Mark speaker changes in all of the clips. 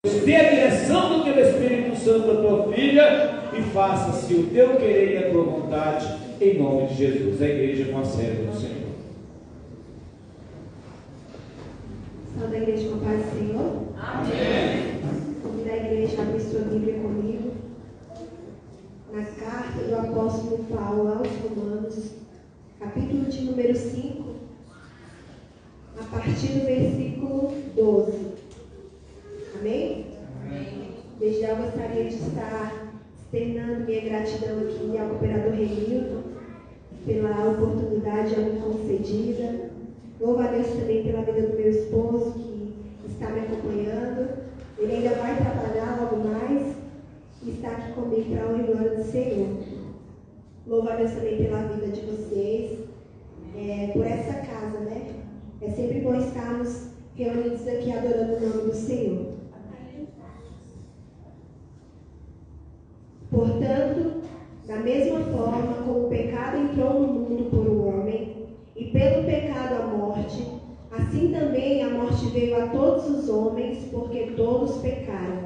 Speaker 1: Dê a direção do teu Espírito Santo à tua filha e faça-se o teu querer e a tua vontade, em nome de Jesus. A igreja com a serva do Senhor.
Speaker 2: Salve a igreja com a paz do Senhor.
Speaker 1: Amém.
Speaker 2: Convido a igreja a abrir sua Bíblia comigo na carta do apóstolo Paulo aos Romanos, capítulo de número 5, a partir do versículo 12. Amém? Amém. Desde já eu gostaria de estar externando minha gratidão aqui ao cooperador Renilton pela oportunidade a me concedida. Louvo a Deus também pela vida do meu esposo que está me acompanhando. Ele ainda vai trabalhar logo mais e está aqui comigo para a honra e glória do Senhor. Louvo a Deus também pela vida de vocês, por essa casa, né? É sempre bom estarmos reunidos aqui adorando o nome do Senhor. Portanto, da mesma forma como o pecado entrou no mundo por um homem, e pelo pecado a morte, assim também a morte veio a todos os homens, porque todos pecaram.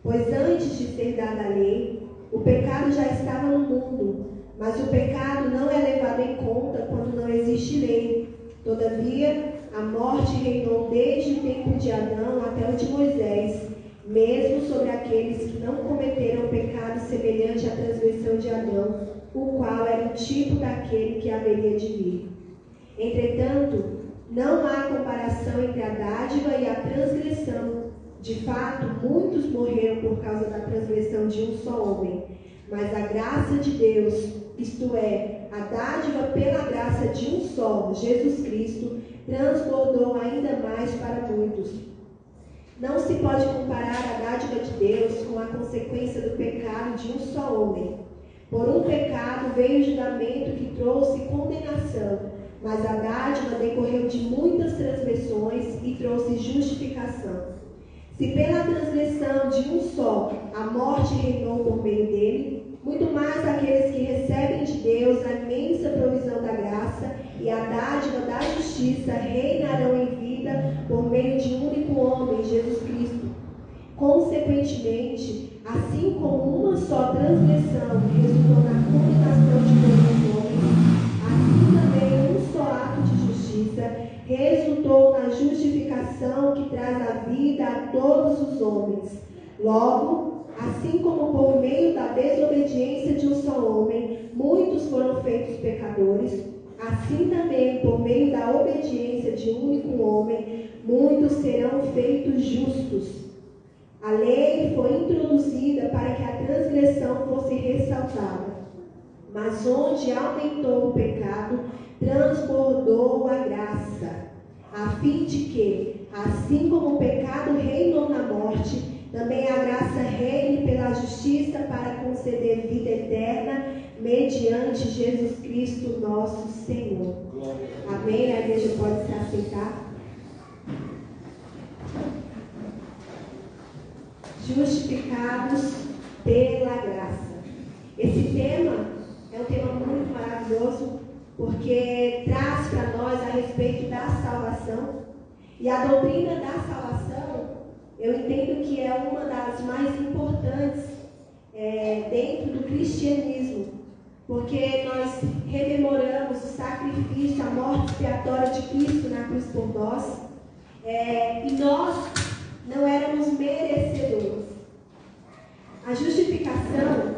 Speaker 2: Pois antes de ser dada a lei, o pecado já estava no mundo, mas o pecado não é levado em conta quando não existe lei. Todavia, a morte reinou desde o tempo de Adão até o de Moisés, mesmo sobre aqueles que não cometeram pecado semelhante à transgressão de Adão, o qual era o tipo daquele que haveria de vir. Entretanto, não há comparação entre a dádiva e a transgressão. De fato, muitos morreram por causa da transgressão de um só homem, mas a graça de Deus, isto é, a dádiva pela graça de um só, Jesus Cristo, transbordou ainda mais para muitos. Não se pode comparar a dádiva de Deus com a consequência do pecado de um só homem. Por um pecado veio o julgamento que trouxe condenação, mas a dádiva decorreu de muitas transgressões e trouxe justificação. Se pela transgressão de um só a morte reinou por meio dele, muito mais aqueles que recebem de Deus a imensa provisão da graça e a dádiva da justiça reinarão em vida por meio de um único homem, Jesus Cristo. Consequentemente, assim como uma só transgressão resultou na condenação de todos os homens, assim também um só ato de justiça resultou na justificação que traz a vida a todos os homens. Logo, assim como por meio da desobediência de um só homem, muitos foram feitos pecadores, assim também, por meio da obediência de um único homem, muitos serão feitos justos. A lei foi introduzida para que a transgressão fosse ressaltada. Mas onde aumentou o pecado, transbordou a graça, a fim de que, assim como o pecado reinou na morte, também a graça reine pela justiça para conceder vida eterna mediante Jesus Cristo nosso Senhor. Amém? A igreja pode se assentar. Justificados pela graça. Esse tema é um tema muito maravilhoso, porque traz para nós a respeito da salvação. E a doutrina da salvação, eu entendo que é uma das mais importantes dentro do cristianismo, porque nós rememoramos o sacrifício, a morte expiatória de Cristo na cruz por nós, e nós não éramos merecedores. A justificação,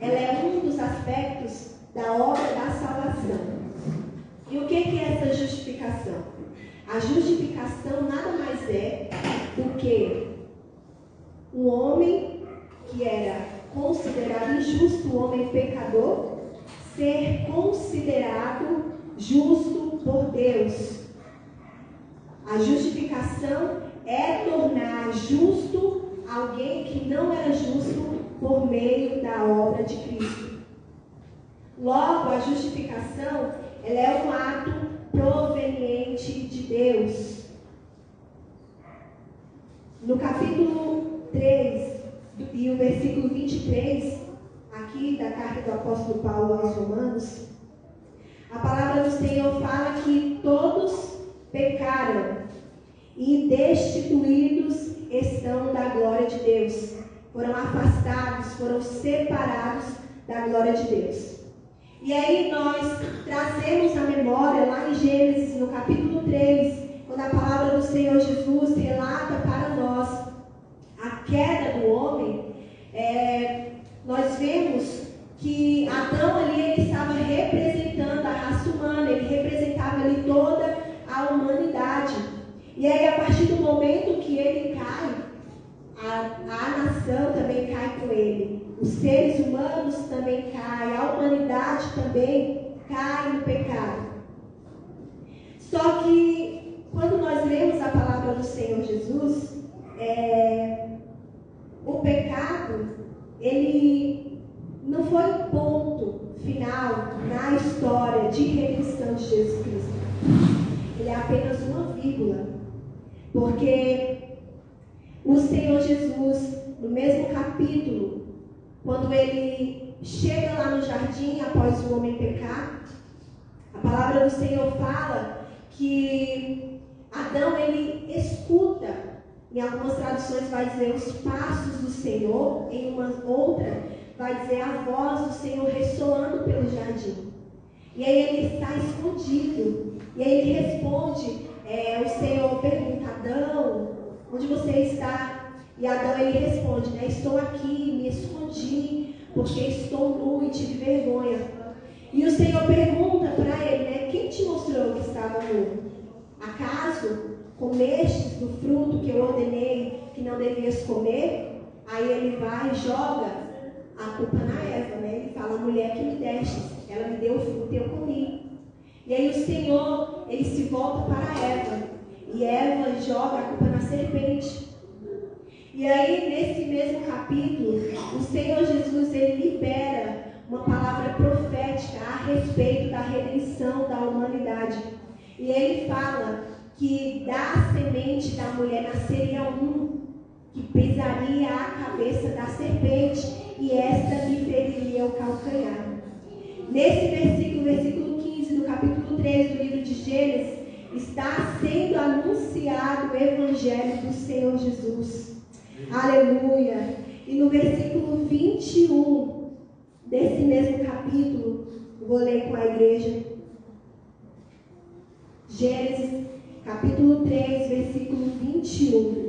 Speaker 2: ela é um dos aspectos da obra da salvação. E o que é essa justificação? A justificação nada mais é do que um homem que era considerado injusto, um homem pecador, ser considerado justo por Deus. A justificação é tornar justo alguém que não era justo por meio da obra de Cristo. Logo, a justificação, ela é um ato proveniente de Deus. No capítulo 3, e o versículo 23, aqui da carta do apóstolo Paulo aos Romanos, a palavra do Senhor fala que todos pecaram e destituídos estão da glória de Deus. Foram afastados, foram separados da glória de Deus. E aí nós trazemos a memória lá em Gênesis, no capítulo 3, quando a palavra do Senhor Jesus relata para nós a queda do homem. Nós vemos que Adão ali, ele estava representando a raça humana, ele representava ali toda a humanidade. E aí, a partir do momento que ele cai, a nação também cai com ele. Os seres humanos também caem, a humanidade também cai no pecado. Só que, quando nós lemos a palavra do Senhor Jesus, o pecado, ele não foi um ponto final na história de redenção de Jesus Cristo. Ele é apenas uma vírgula. Porque o Senhor Jesus, no mesmo capítulo, quando ele chega lá no jardim após o homem pecar, a palavra do Senhor fala que Adão, ele escuta, em algumas traduções vai dizer os passos do Senhor, em uma outra vai dizer a voz do Senhor ressoando pelo jardim. E aí ele está escondido, e aí ele responde, o Senhor pergunta: Adão, onde você está? E Adão, ele responde, estou aqui, me escondi, porque estou nu e tive vergonha. E o Senhor pergunta para ele, quem te mostrou que estava nu? Acaso comestes do fruto que eu ordenei que não devias comer? Aí ele vai e joga a culpa na Eva, Ele fala: a mulher que me deste, ela me deu o fruto e eu comi. E aí o Senhor, ele se volta para Eva, e Eva joga a culpa na serpente. E aí, nesse mesmo capítulo, o Senhor Jesus, ele libera uma palavra profética a respeito da redenção da humanidade. E ele fala que da semente da mulher nasceria um que pisaria a cabeça da serpente, e esta lhe feriria o calcanhar. Nesse versículo 15 do capítulo 3 do livro de Gênesis, está sendo anunciado o Evangelho do Senhor Jesus. Aleluia! E no versículo 21 desse mesmo capítulo, eu vou ler com a igreja. Gênesis, capítulo 3, versículo 21.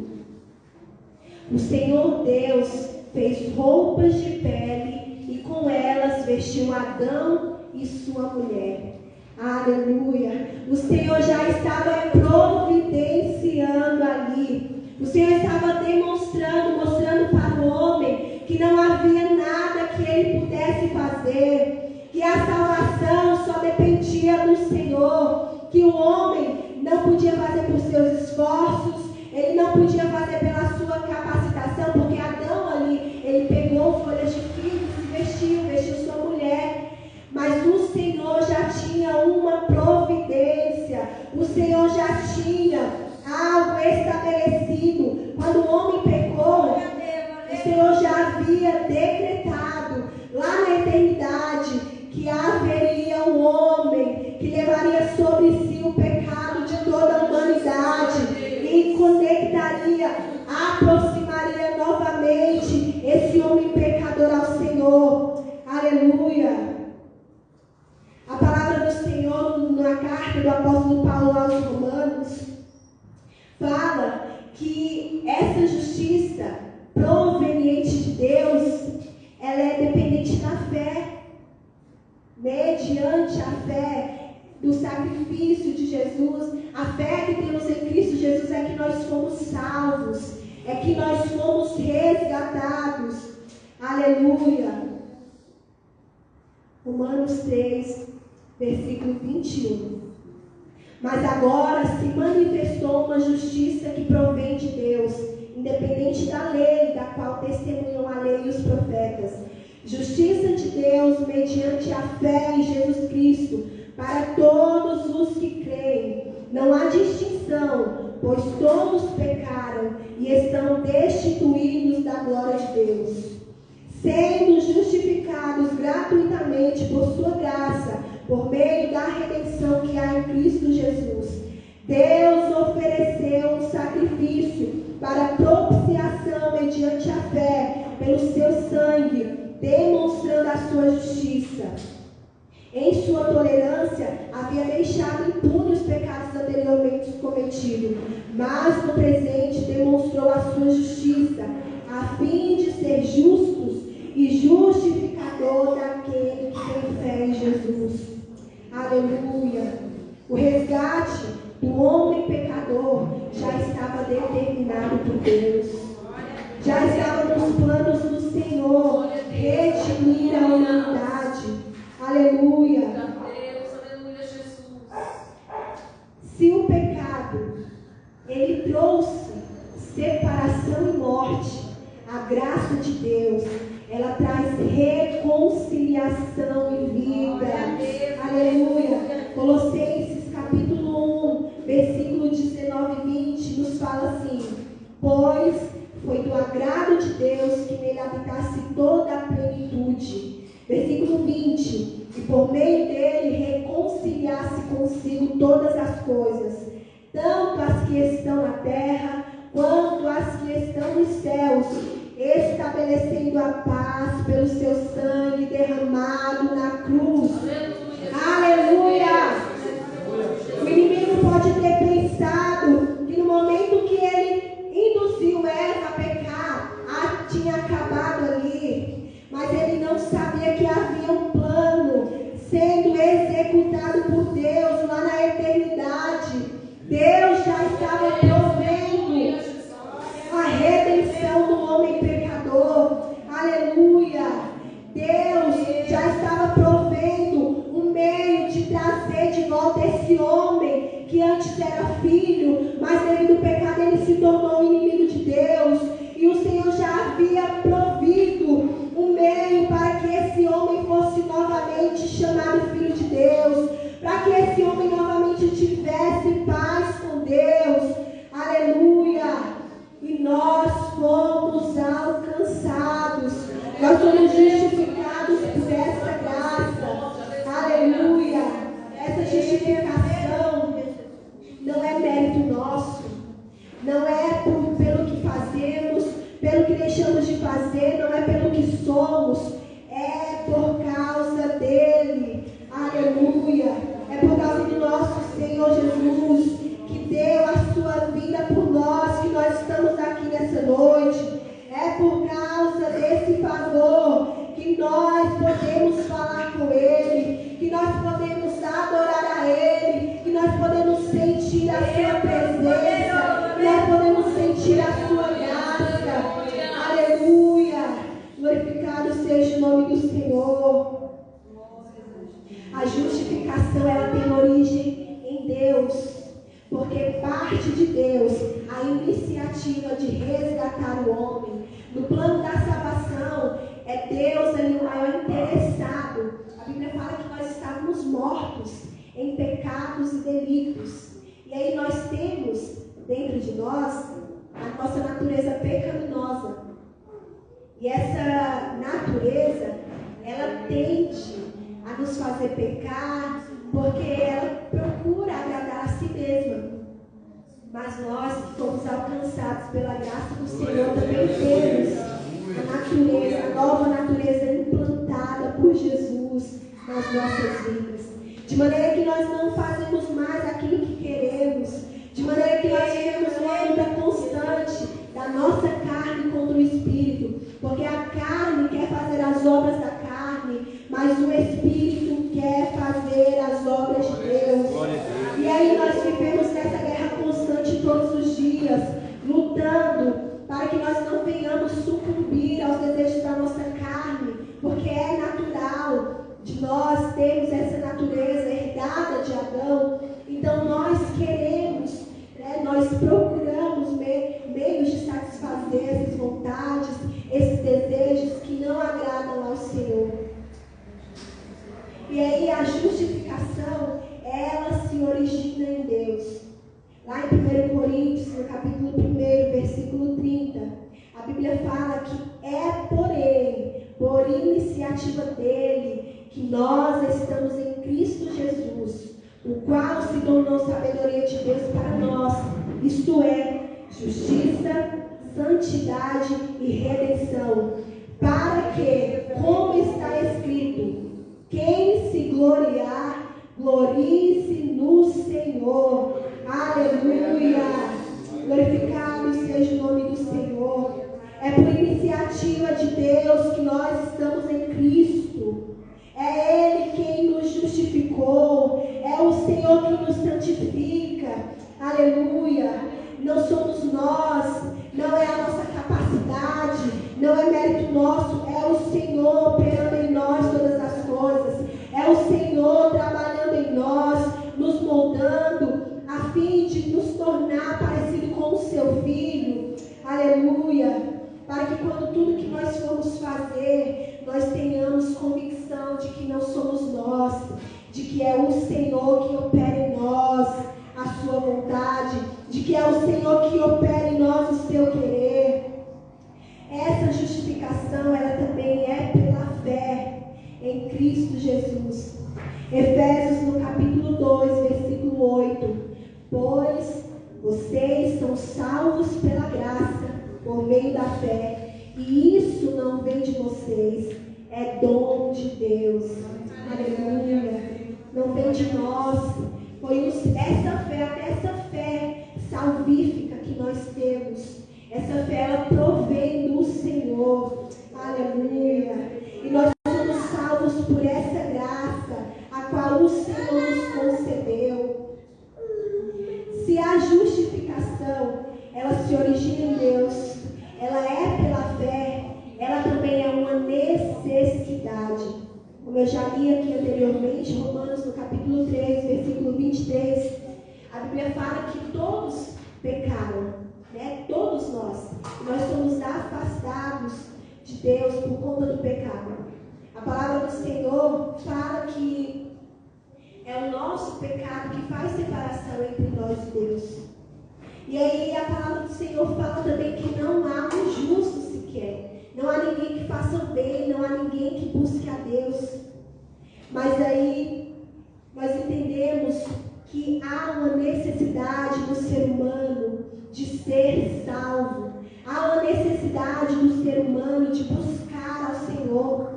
Speaker 2: O Senhor Deus fez roupas de pele e com elas vestiu Adão e sua mulher. Aleluia! O Senhor já estava providenciando ali. O Senhor estava mostrando para o homem que não havia nada que ele pudesse fazer, que a salvação só dependia do Senhor, que o homem não podia fazer por seus esforços, ele não podia fazer pela sua capacitação, porque Adão ali, ele pegou folhas de figos e vestiu sua mulher. Mas o Senhor já tinha uma providência, o Senhor já tinha algo estabelecido. Quando o homem pecou, o Senhor já havia decretado lá na eternidade que haveria um homem que levaria sobre si o pecado de toda a humanidade e conectaria, aproximaria novamente esse homem pecador ao Senhor. Aleluia! A palavra do Senhor na carta do apóstolo Paulo aos Romanos fala que essa justiça proveniente de Deus, ela é dependente da fé. Mediante a fé do sacrifício de Jesus, a fé que temos em Cristo Jesus, é que nós fomos salvos, é que nós fomos resgatados. Aleluia! Romanos 3, versículo 21. Mas agora se manifestou uma justiça que provém de Deus, independente da lei, da qual testemunham a lei e os profetas. Justiça de Deus mediante a fé em Jesus Cristo, para todos os que creem. Não há distinção, pois todos pecaram e estão destituídos da glória de Deus, sendo justificados gratuitamente por sua graça, por meio da redenção que há em Cristo Jesus. Deus ofereceu um sacrifício para propiciação mediante a fé, pelo seu sangue, demonstrando a sua justiça. Em sua tolerância, havia deixado impunes os pecados anteriormente cometidos, mas no presente demonstrou a sua justiça, a fim de ser justos e justificador daquele que tem fé em Jesus. Aleluia! O resgate do homem pecador já estava determinado por Deus. Já estava nos planos do Senhor redimir a humanidade. Aleluia!
Speaker 3: Aleluia, Jesus.
Speaker 2: Se o pecado, ele trouxe separação e morte, a graça de Deus, ela traz reconciliação e vida. Aleluia! Colossenses capítulo 1, versículo 19 e 20 nos fala assim: pois foi do agrado de Deus que nele habitasse toda a plenitude. Versículo 20: e por meio dele reconciliasse consigo todas as coisas, tanto as que estão na terra, quanto as que estão nos céus, estabelecendo a paz pelo seu sangue derramado na cruz. Aleluia! O inimigo pode ter pensado que no momento que ele induziu Eva a pecar, tinha acabado ali. Mas ele não sabia que havia um plano sendo executado por Deus lá na eternidade. Deus já estava provendo a redenção do homem pecador. Aleluia! Deus já estava provendo um meio de trazer de volta esse homem que antes era filho, mas devido ao pecado ele se tornou inimigo de Deus. E o Senhor já havia provido um meio para que esse homem fosse novamente chamado filho de Deus, para que esse homem novamente tivesse paz com Deus. Aleluia! E nós fomos alcançados, nós somos justificados por essa graça. Aleluia! Essa justificação não é mérito nosso, não é pelo que fazemos, pelo que deixamos de fazer, não é pelo que somos, é por causa dele. Aleluia! É por causa do nosso Senhor Jesus, que deu a sua vida por nós, que nós estamos aqui nessa noite. É por causa desse favor que nós podemos falar com ele, que nós podemos adorar a ele, que nós podemos sentir a sua presença, que nós podemos sentir a sua graça. Aleluia! Glorificado seja o nome do Senhor. A justificação, ela tem origem em Deus, porque parte de Deus a iniciativa de resgatar o homem. No plano da salvação, é Deus ali o maior interessado. A Bíblia fala que nós estávamos mortos em pecados e delitos. E aí nós temos dentro de nós a nossa natureza pecaminosa. E essa natureza, ela tende a nos fazer pecar, porque ela procura agradar a si mesma. Mas nós que fomos alcançados pela graça do Senhor também temos a natureza, a nova natureza implantada por Jesus nas nossas vidas. De maneira que nós não fazemos mais aquilo que queremos, de maneira que nós vivemos uma luta constante da nossa carne contra o Espírito, porque a carne quer fazer as obras da carne, mas o Espírito quer fazer as obras de Deus. E aí nós vivemos nessa guerra constante todos os dias, lutando para que nós não venhamos sucumbir aos desejos da nossa carne, porque é natural de nós termos essa natureza herdada de Adão. Então nós queremos, nós procuramos meios de satisfazer essas vontades, esses desejos que não agradam ao Senhor. E aí a justificação, ela se origina em Deus. Lá em 1 Coríntios, no capítulo 1, versículo 30, a Bíblia fala que é por Ele, por iniciativa dEle, que nós estamos em Cristo Jesus, o qual se tornou sabedoria de Deus para nós. Isto é, justiça, santidade e redenção, para que, como está escrito, quem se gloriar, glorie-se no Senhor. Aleluia! Glorificado seja o nome do Senhor. É por iniciativa de Deus que nós estamos em Cristo. É Ele quem nos justificou. É o Senhor que nos santifica. Aleluia! Não somos nós, não é a nossa capacidade, não é mérito nosso, é o Senhor operando em nós todas as coisas. É o Senhor trabalhando em nós, nos moldando, a fim de nos tornar parecido com o seu Filho. Aleluia! Para que quando tudo que nós formos fazer, nós tenhamos convicção de que não somos nós, de que é o Senhor que opera em nós a sua vontade, de que é o Senhor que opera em nós o seu querer. Essa justificação, ela também é pela fé em Cristo Jesus. Efésios no capítulo 2, versículo 8. Pois vocês são salvos pela graça, por meio da fé, e isso não vem de vocês, é dom de Deus. Aleluia! Não vem de nós. Foi essa fé salvífica que nós temos. Essa fé, ela provém do Senhor. Aleluia! E nós somos salvos por essa graça, a qual o Senhor nos concedeu. Se a justificação, ela se origina em Deus, ela é pela fé, ela também é uma necessidade. Como eu já li aqui anteriormente, Romanos no capítulo 3, versículo 23, a Bíblia fala que todos pecaram, né? Todos nós somos afastados de Deus por conta do pecado. A palavra do Senhor fala que é o nosso pecado que faz separação entre nós e Deus. E aí a palavra do Senhor fala também que não há um justo sequer. Não há ninguém que faça o bem, não há ninguém que busque a Deus. Mas aí nós entendemos que há uma necessidade do ser humano de ser salvo. Há uma necessidade do ser humano de buscar ao Senhor.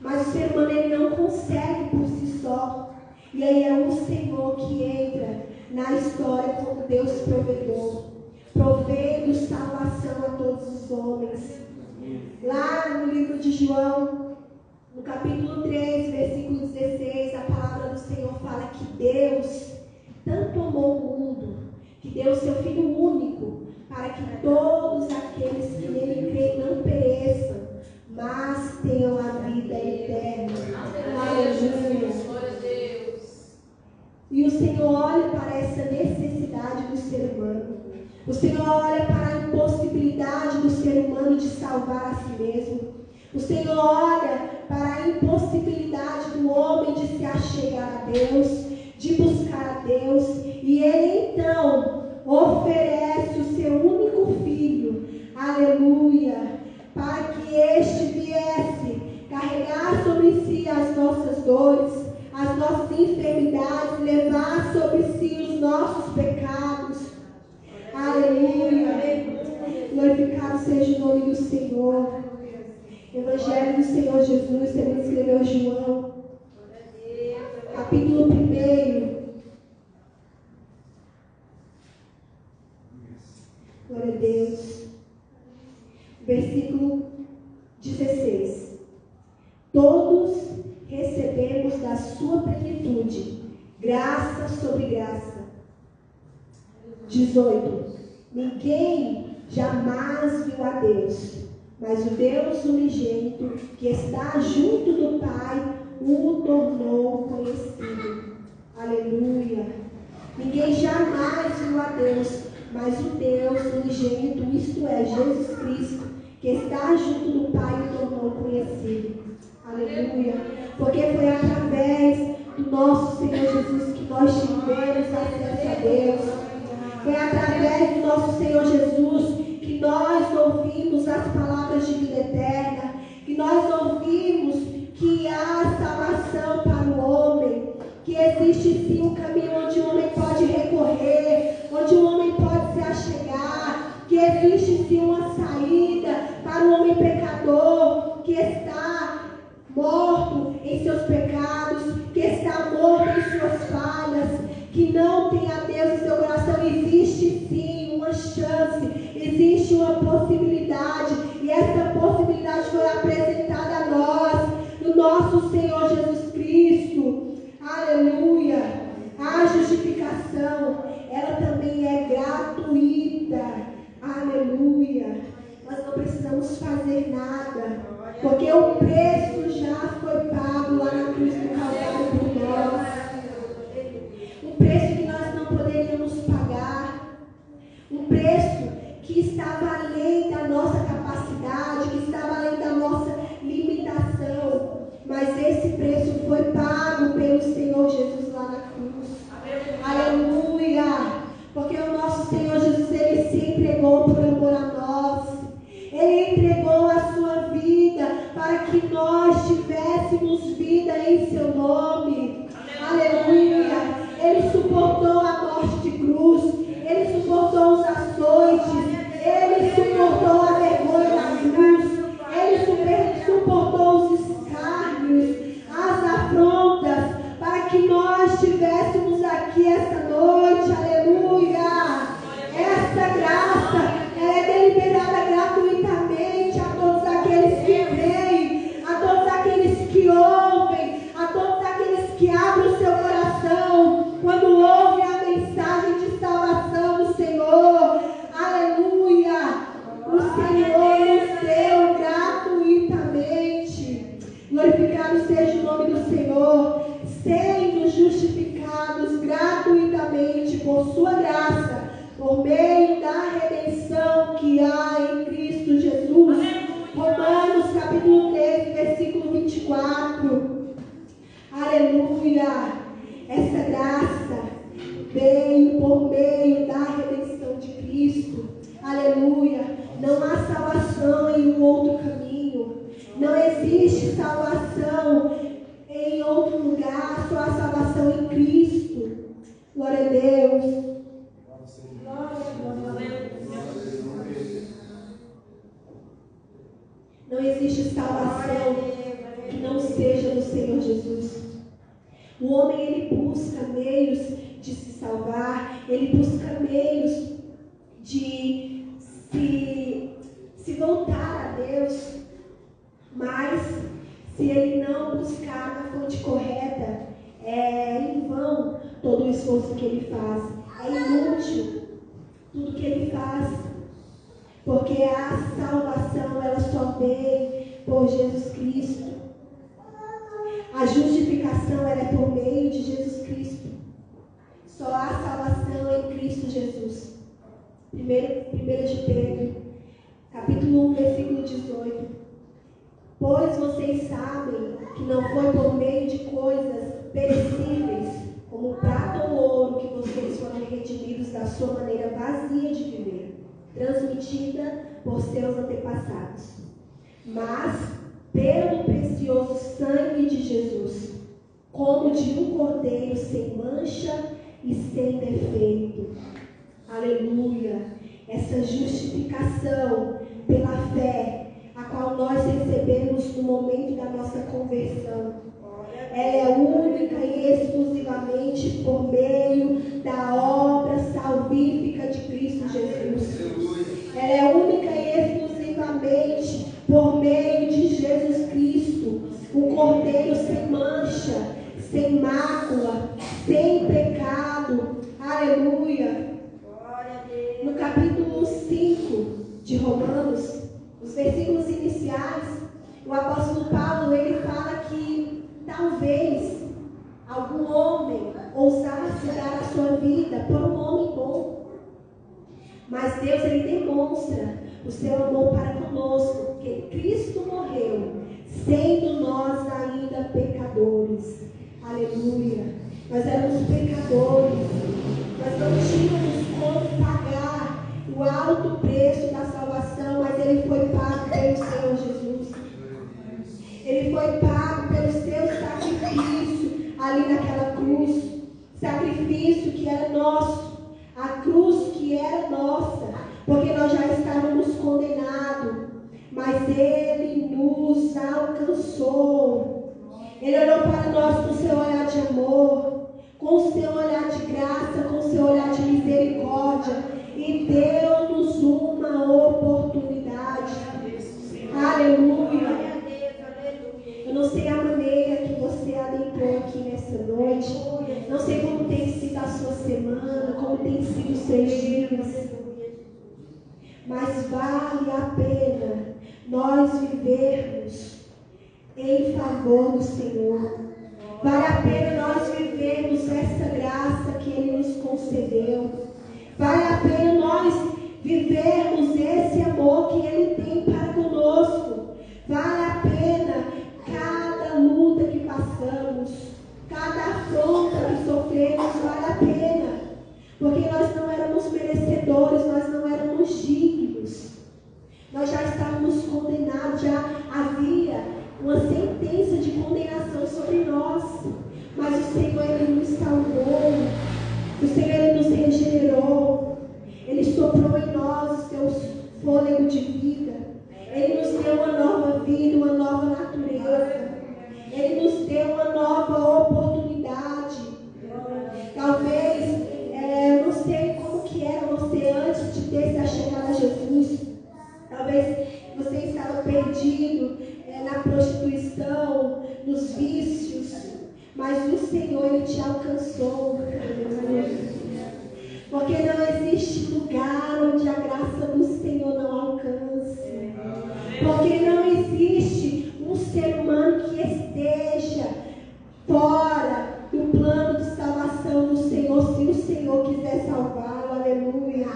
Speaker 2: Mas o ser humano, ele não consegue por si só. E aí é o Senhor que entra na história como Deus provedor, provendo salvação a todos os homens. Lá no livro de João, no capítulo 3, versículo 16, a palavra do Senhor fala que Deus tanto amou o mundo, que deu seu Filho único, para que todos aqueles que nele creem não pereçam, mas tenham a vida eterna. Aleluia! E o Senhor olha para essa necessidade do ser humano. O Senhor olha para a impossibilidade do ser humano de salvar a si mesmo. O Senhor olha para a impossibilidade do homem de se achegar a Deus, de buscar a Deus. E Ele então oferece o seu único Filho, aleluia, para que este viesse carregar sobre si as nossas dores, as nossas enfermidades, levar sobre si os nossos pecados. Aleluia. Glorificado seja o nome do Senhor. Evangelho do Senhor Jesus, segundo escreveu João, capítulo 1. Glória a Deus. Versículo 16. Todos recebemos da sua plenitude graça sobre graça. 18. Ninguém jamais viu a Deus, mas o Deus unigênito que está junto do Pai o tornou conhecido. Aleluia. Ninguém jamais viu a Deus, mas o Deus unigênito, isto é, Jesus Cristo, que está junto do Pai o tornou conhecido. Aleluia. Porque foi através do nosso Senhor Jesus que nós tivemos acesso a Deus. Foi através do nosso Senhor Jesus que nós ouvimos as palavras de vida eterna, que nós ouvimos que há salvação para o homem, que existe sim um caminho onde o homem pode recorrer, onde o homem pode se achegar, precisamos fazer nada, porque o preço já foi pago lá na cruz do Calvário por nós. Um preço que nós não poderíamos pagar, um preço que estava além da nossa capacidade, que estava além da nossa limitação, mas esse preço foi pago pelo Senhor Jesus lá na cruz. Aleluia! Porque o nosso Senhor Jesus, Ele se entregou por amor a nós. Ele entregou a sua vida para que nós tivéssemos vida em seu nome. Aleluia! Ele suportou a morte de cruz. Ele suportou os açoites. Ele suportou a vergonha da cruz. Ele suportou os escárnios, as afrontas, para que nós estivéssemos aqui esta noite. Aleluia! Essa graça, ela é deliberada gratuitamente a todos aqueles que creem, a todos aqueles que ouvem, a todos aqueles que abrem o seu coração quando ouvem a mensagem de salvação do Senhor. Aleluia! O Senhor nos deu gratuitamente. Glorificado seja o nome do Senhor, sendo justificados gratuitamente por sua graça, por meio da redenção que há em Cristo Jesus. Romanos capítulo 13, versículo 24. Aleluia! Essa graça veio por meio da redenção de Cristo. Aleluia! Não há salvação em um outro caminho. Não existe salvação em outro lugar, só há salvação em Cristo. Glória a Deus. Não existe salvação que não seja do Senhor Jesus. O homem, ele busca meios de se salvar, ele busca meios de se voltar a Deus, mas se ele não buscar na fonte correta, é em vão todo o esforço que ele faz, é inútil tudo que ele faz, porque a salvação, ela só vem por Jesus Cristo. A justificação, ela é por meio de Jesus Cristo. Só há salvação em Cristo Jesus. 1 de Pedro, capítulo 1, versículo 18. Pois vocês sabem que não foi por meio de coisas perecíveis, como prata ou ouro, que vocês foram redimidos da sua maneira vazia de viver, transmitida por seus antepassados, mas pelo precioso sangue de Jesus, como de um cordeiro sem mancha e sem defeito. Aleluia! Essa justificação pela fé, a qual nós recebemos no momento da nossa conversão, ela é única e exclusivamente por meio da obra salvífica de Cristo Jesus. Ela é única e exclusivamente por meio de Jesus Cristo, o Cordeiro sem mancha, sem mácula, sem pecado. Aleluia! No capítulo 5 de Romanos, os versículos iniciais, o apóstolo Paulo, ele fala que talvez algum homem ousasse dar a sua vida por um homem bom. Mas Deus, ele demonstra o seu amor para conosco, porque Cristo morreu, sendo nós ainda pecadores. Aleluia! Nós éramos pecadores, nós não tínhamos como pagar o alto preço da salvação, mas ele foi pago pelo Senhor Jesus. Ele foi pago pelo seu sacrifício ali naquela cruz, sacrifício que era nosso, a cruz que era nossa, porque nós já estávamos condenados, mas ele nos alcançou. Ele olhou para nós com o seu olhar de amor, com o seu olhar de graça, com o seu olhar de misericórdia, e deu-nos uma oportunidade. Aleluia! Eu não sei a maneira que você adentrou aqui nessa noite, não sei como tem sido a sua semana, como tem sido os seus dias, mas vale a pena nós vivermos em favor do Senhor. Vale a pena nós vivermos essa graça que Ele nos concedeu. Vale a pena nós vivermos esse amor que Ele tem para conosco. Vale a pena cada luta que passamos, cada afronta que sofremos, vale a pena. Porque nós não éramos merecedores, nós não éramos dignos. Nós já estávamos condenados, já havia uma sentença de condenação sobre nós. Mas o Senhor, Ele nos salvou. O Senhor, Ele nos regenerou. Ele soprou em nós o seu fôlego de vida. Ele nos deu uma nova vida, uma nova natureza. Ele nos deu uma nova oportunidade. Talvez, eu não sei como que era você antes de ter se achegado a Jesus. Talvez você estava perdido na prostituição, nos vícios. Mas o Senhor, Ele te alcançou. Porque não existe lugar onde a graça do Senhor não alcance. Porque não existe um ser humano que esteja fora do plano de salvação do Senhor, se o Senhor quiser salvá-lo. Aleluia.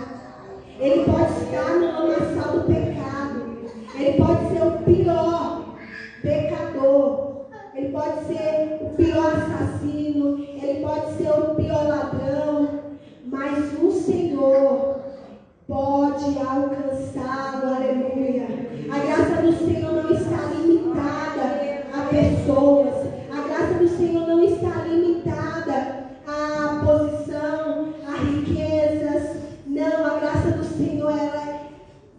Speaker 2: Ele pode estar no lamaçal do pecado. Ele pode ser o pior pecador. Ele pode ser o pior assassino. Ele pode ser o pior ladrão. Mas o Senhor pode alcançá-lo. Aleluia. A graça do Senhor não está limitada a pessoas. A graça do Senhor não está limitada a posição, a riquezas. Não, a graça do Senhor, ela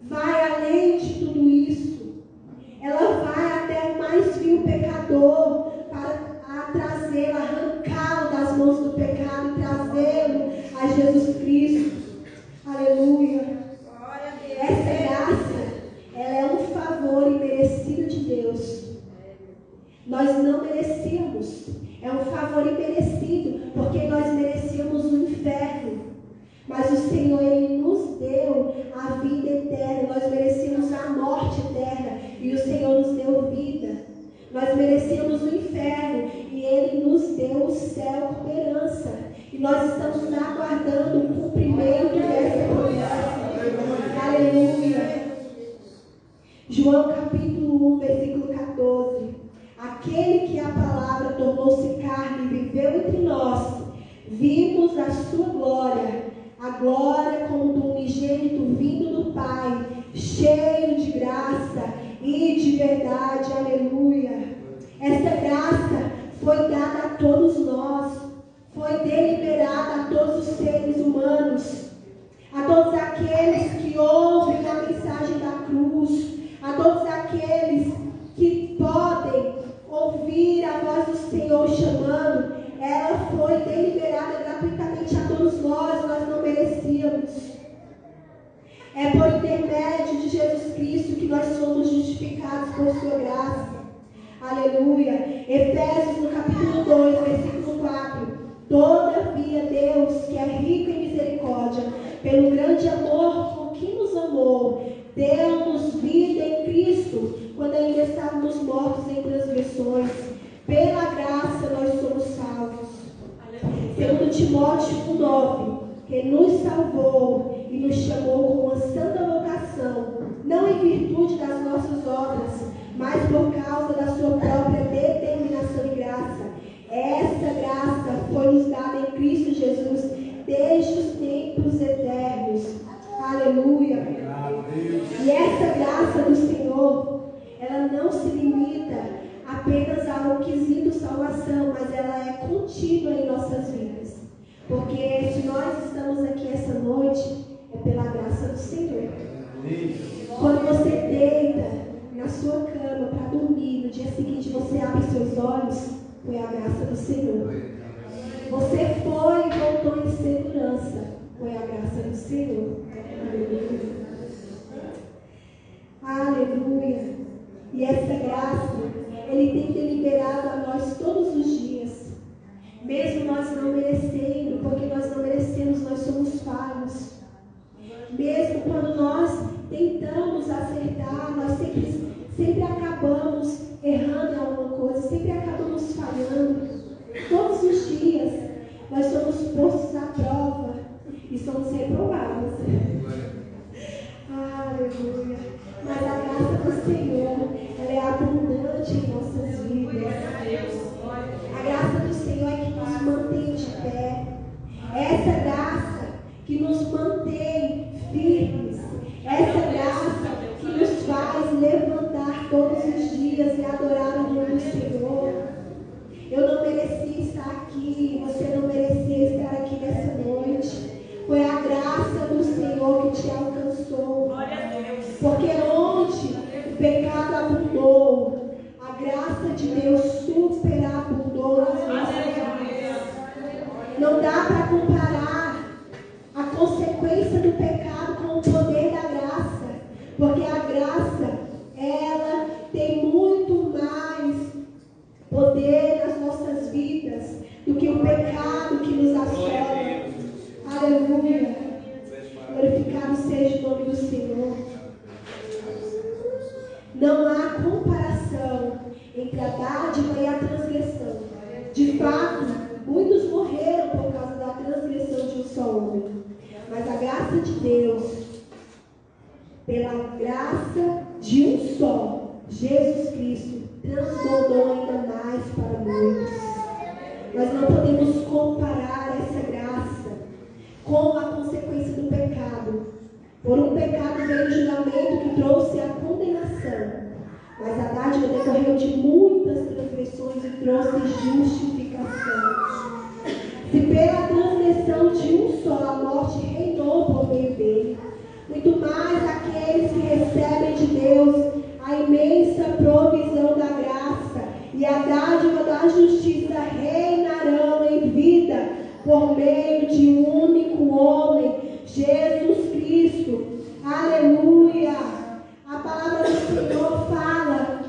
Speaker 2: vai além de tudo isso. Ela vai até o mais vil pecador para trazê-lo, arrancá-lo das mãos do pecado e trazê-lo a Jesus Cristo. Aleluia. Essa graça, ela é um favor imerecido de Deus. Nós não merecíamos. É um favor imerecido, porque nós merecíamos o inferno. Mas o Senhor, Ele nos deu a vida eterna. Nós merecíamos a morte eterna e o Senhor nos deu vida. Nós merecíamos o inferno e Ele nos deu o céu como herança. E nós estamos aguardando o cumprimento dessa promessa. Aleluia. João capítulo 1, versículo 14. Aquele que a palavra tornou-se carne e viveu entre nós, vimos a sua glória, a glória como do unigênito vindo do Pai, cheio de graça e de verdade. Aleluia. Essa graça foi dada a todos nós, foi deliberada a todos os seres humanos, a todos aqueles que ouvem a mensagem da cruz, a todos aqueles que podem ouvir a voz do Senhor chamando. Ela foi deliberada gratuitamente a todos nós não merecíamos. É por intermédio de Jesus Cristo que nós somos justificados por sua graça. Aleluia. Efésios no capítulo 2, versículo 4. Todavia Deus, que é rico em misericórdia, pelo grande amor com que nos amou, deu-nos vida em Cristo, quando ainda estávamos mortos em transgressões. Pela graça nós somos salvos. Segundo Timóteo 1,9, que nos salvou e nos chamou com uma santa vocação, não em virtude das nossas obras, mas por causa da sua própria determinação e graça. Essa graça foi nos dada em Cristo Jesus desde os tempos eternos. Aleluia. E essa graça do Senhor, ela não se limita apenas ao quesito salvação, mas ela é contínua em nossas vidas. Porque se nós estamos aqui essa noite, é pela graça do Senhor. Quando você deita na sua cama para dormir, no dia seguinte você abre seus olhos, foi a graça do Senhor. Você foi e voltou em segurança, foi a graça do Senhor. Aleluia. E essa graça, Ele tem deliberado a nós todos os dias. Mesmo nós não merecendo, porque nós não merecemos, nós somos falhos. Mesmo quando nós tentamos acertar, nós sempre abundante em nossas vidas. A graça do Senhor é que nos mantém de pé. Essa graça que nos mantém firmes. Essa graça que nos faz levantar todos os dias e adorar o nome do Senhor. Eu não merecia estar aqui, você não merecia estar aqui nessa noite. Foi a graça do Senhor que te alcançou. Porque onde o pecado abundou, a graça de Deus superabundou nas nossas vidas. Não dá para comparar a consequência do pecado com o poder da graça. Porque a graça, ela tem muito mais poder nas nossas vidas do que o pecado que nos assola. Aleluia. Glorificado seja o nome do Senhor. Não há comparação entre a dádiva e a transgressão. De fato, muitos morreram por causa da transgressão de um só homem. Mas a graça de Deus, pela graça de um só, Jesus Cristo, transbordou ainda mais para muitos. Nós não podemos comparar essa graça com a consequência do pecado. Por um pecado veio o julgamento que trouxe a condenação, mas a dádiva decorreu de muitas transgressões e trouxe justificação. Se pela transgressão de um só a morte reinou por meio dele, muito mais aqueles que recebem de Deus a imensa provisão da graça e a dádiva da justiça reinarão em vida por meio de um único homem, Jesus Cristo. Aleluia! A palavra do Senhor fala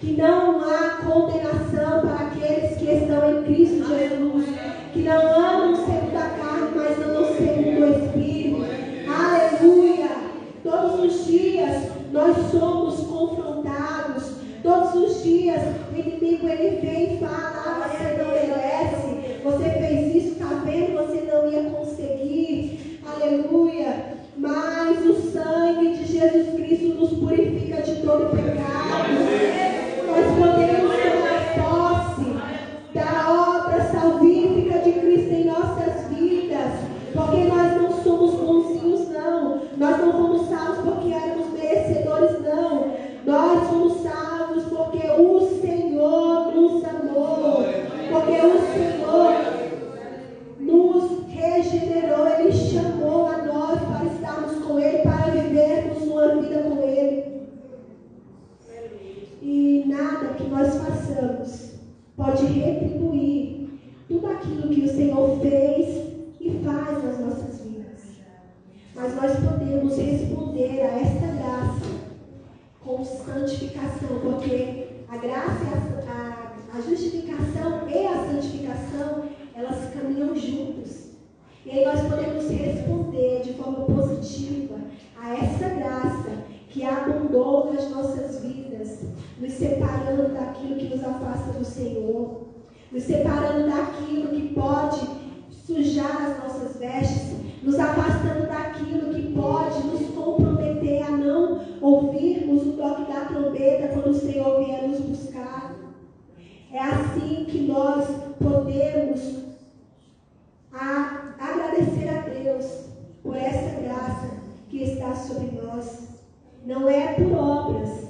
Speaker 2: que não há condenação para aqueles que estão em Cristo Jesus, que não andam segundo a carne, mas andam segundo o Espírito. Aleluia! Todos os dias nós somos confrontados. Todos os dias o inimigo ele vem e fala: você não merece, você fez isso, está vendo, você não ia conseguir. Aleluia! Mas o sangue de Jesus Cristo nos purifica de todo pecado. Nós podemos tomar posse da obra salvífica de Cristo em nossas vidas, porque nós não somos bonzinhos, não. Nós não fomos salvos porque éramos merecedores, não. Nós fomos salvos porque o Senhor nos amou, porque o Senhor nos regenerou, Ele chamou a nós para estarmos com Ele, para vivermos uma vida com Ele. E nada que nós façamos pode retribuir tudo aquilo que o Senhor fez e faz nas nossas vidas. Mas nós podemos responder a esta graça com santificação, porque a graça, a justificação e a santificação, elas caminham juntos. E aí nós podemos responder de forma positiva a essa graça que abundou nas nossas vidas, nos separando daquilo que nos afasta do Senhor, nos separando daquilo que pode sujar as nossas vestes, nos afastando daquilo que pode nos comprometer a não ouvirmos o toque da trombeta quando o Senhor vier nos buscar. É assim que nós podemos agradecer a Deus por essa graça que está sobre nós. Não é por obras,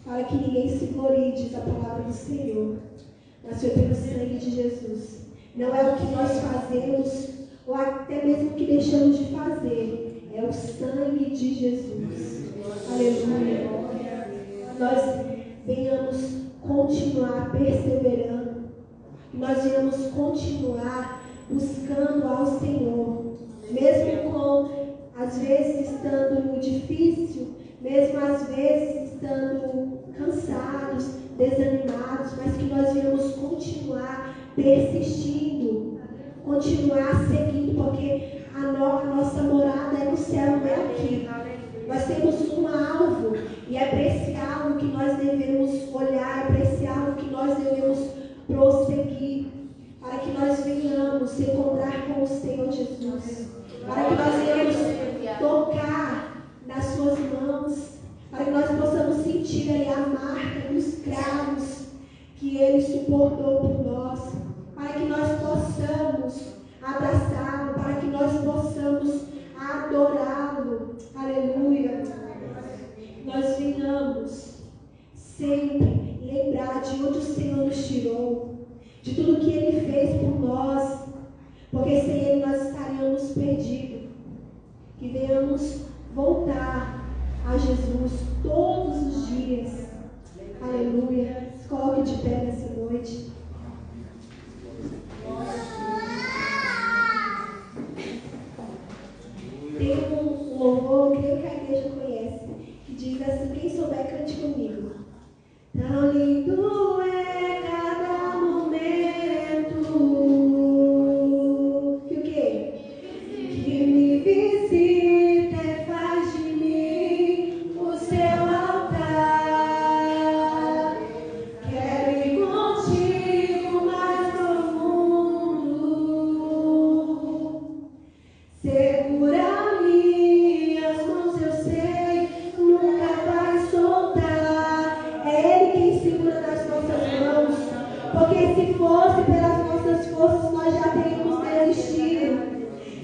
Speaker 2: para que ninguém se glorie, diz a palavra do Senhor, mas foi pelo sangue de Jesus. Não é o que nós fazemos, ou até mesmo o que deixamos de fazer, é o sangue de Jesus. Aleluia. Nós venhamos continuar perseverando, nós venhamos continuar buscando ao Senhor, mesmo com, às vezes, estando difícil, mesmo às vezes estando cansados, desanimados, mas que nós venhamos continuar persistindo, continuar seguindo, porque a nossa morada é no céu, não é aqui. Nós temos um alvo, e é para esse alvo que nós devemos olhar, é para esse alvo que nós devemos prosseguir, para que nós venhamos se encontrar com o Senhor Jesus, para que nós venhamos tocar nas suas mãos, para que nós possamos sentir aí a marca dos cravos que Ele suportou por nós, para que nós possamos abraçá-lo, para que nós possamos adorá-lo. Aleluia. Nós venhamos sempre lembrar de onde o Senhor nos tirou, de tudo que Ele fez por nós, porque sem Ele nós estaríamos perdidos. Que venhamos voltar a Jesus todos os dias. Aleluia. Se coloque de pé nessa noite. Tem um louvor, creio que a igreja conhece, que diz assim: quem souber, cante comigo. Tão lindo é cada momento que o quê? Que me visita e faz de mim o seu altar. Quero ir contigo mais no mundo. Segura minhas mãos, eu sei, nunca vai soltar. É Ele quem segura nas nossas mãos, porque se fosse pelas nossas forças nós já teríamos desistido.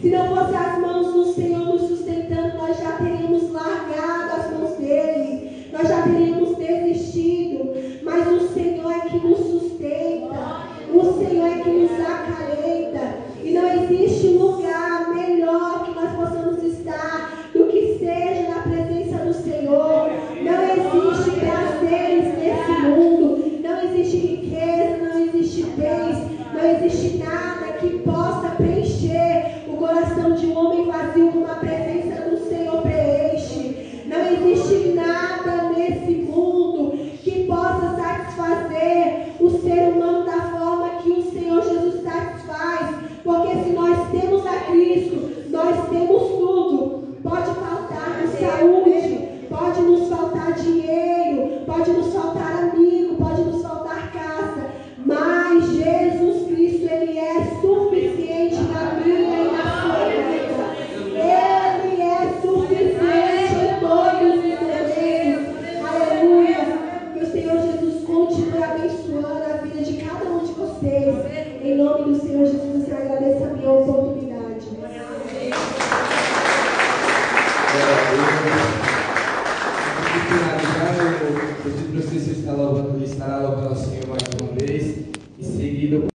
Speaker 2: Se não fosse as mãos do Senhor nos sustentando, nós já teríamos largado as mãos dele, nós já teríamos desistido. Mas o Senhor é que nos sustenta, o Senhor é que nos acalenta, e não existe lugar melhor que nós possamos estar do que seja na presença do Senhor. Não existe prazeres nesse mundo, não existe riqueza, não existe bens, não existe nada que possa preencher o coração de um homem vazio como a presença do Senhor preenche. Não existe nada nesse mundo que possa satisfazer o ser humano da forma que o Senhor Jesus satisfaz, porque se nós temos a Cristo, nós temos tudo. Pode faltar-nos saúde, pode nos faltar dinheiro, pode nos faltar amigo, pode nos faltar casa, mas Jesus Cristo, Ele é suficiente na minha e na sua vida. Ele é suficiente em todos os momentos. Aleluia. Que o Senhor Jesus continue abençoando a vida de cada um de vocês. Em nome do Senhor Jesus, eu agradeço a minha oportunidade.
Speaker 4: Para finalizar, eu pedi para você estar louvando ao Senhor mais uma vez, em seguida